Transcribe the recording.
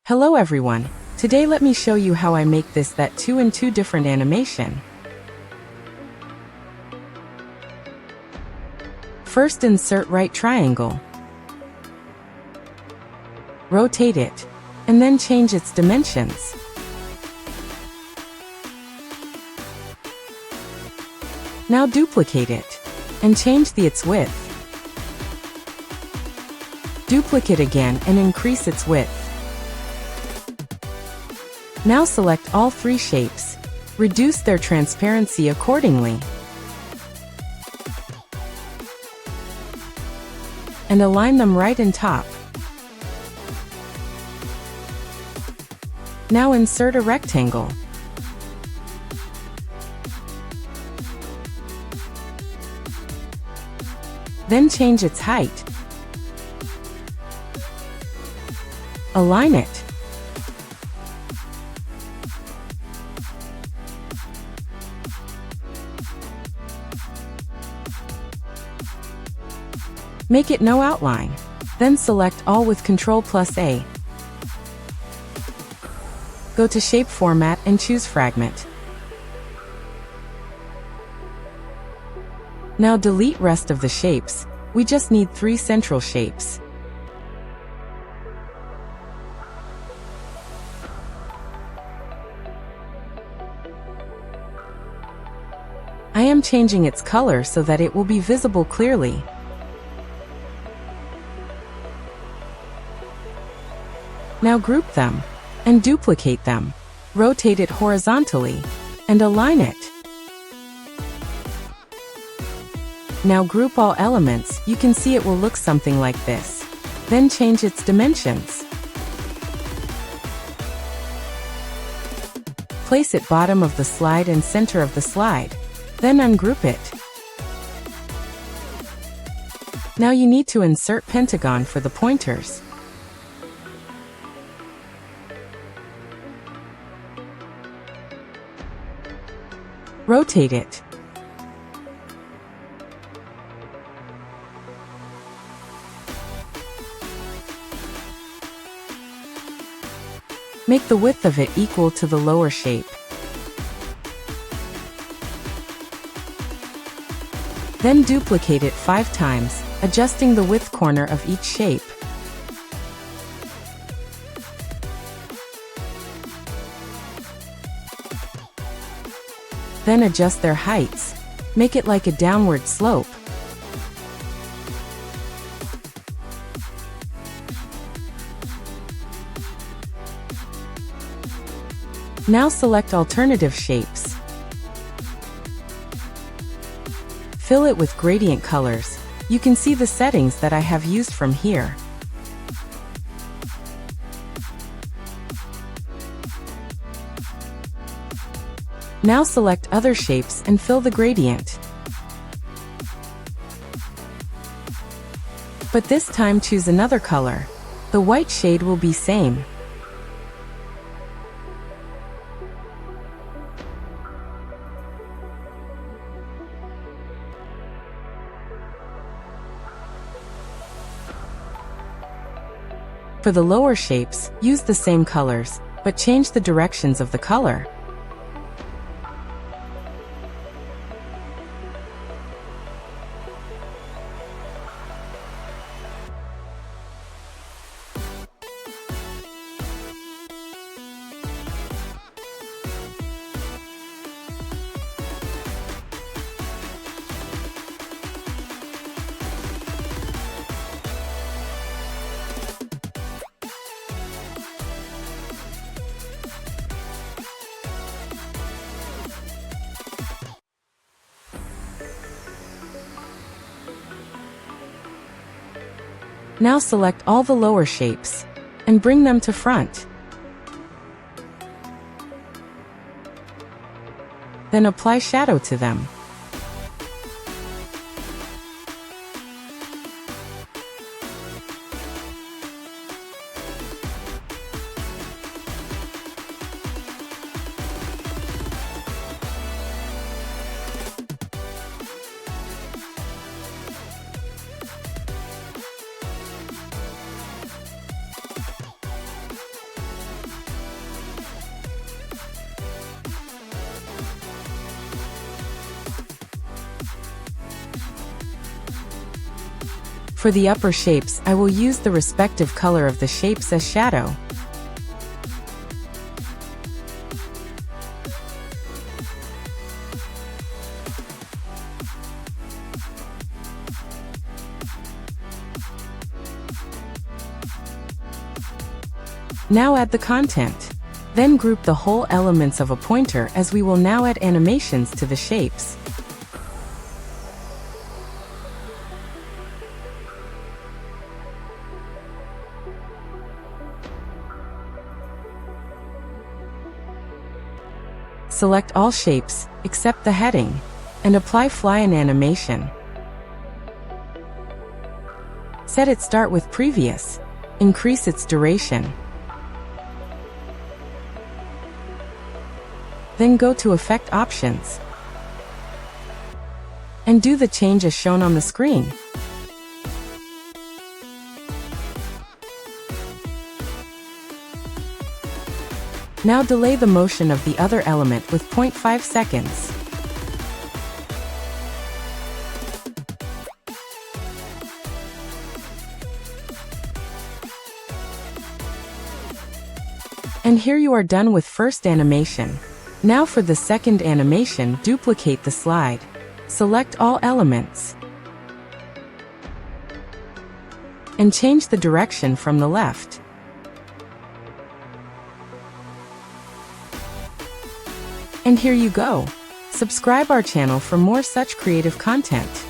Hello everyone. Today let me show you how I make this that 2 in 2 different animation. First insert right triangle. Rotate it, and then change its dimensions. Now duplicate it, and change its width. Duplicate again and increase its width. Now select all 3 shapes. Reduce their transparency accordingly. And align them right on top. Now insert a rectangle. Then change its height. Align it. Make it no outline. Then select all with Ctrl+A. Go to Shape Format and choose Fragment. Now delete rest of the shapes. We just need 3 central shapes. I am changing its color so that it will be visible clearly. Now group them, and duplicate them. Rotate it horizontally, and align it. Now group all elements. You can see it will look something like this. Then change its dimensions. Place it bottom of the slide and center of the slide. Then ungroup it. Now you need to insert pentagon for the pointers. Rotate it. Make the width of it equal to the lower shape. Then duplicate it 5 times, adjusting the width corner of each shape. Then adjust their heights. Make it like a downward slope. Now select alternative shapes. Fill it with gradient colors. You can see the settings that I have used from here. Now select other shapes and fill the gradient. But this time choose another color. The white shade will be same. For the lower shapes, use the same colors, but change the directions of the color. Now select all the lower shapes, and bring them to front. Then apply shadow to them. For the upper shapes, I will use the respective color of the shapes as shadow. Now add the content. Then group the whole elements of a pointer, as we will now add animations to the shapes. Select all shapes, except the heading, and apply fly-in animation. Set its start with previous. Increase its duration. Then go to Effect Options and do the change as shown on the screen. Now delay the motion of the other element with 0.5 seconds. And here you are done with first animation. Now for the second animation, duplicate the slide. Select all elements and change the direction from the left. And here you go. Subscribe our channel for more such creative content.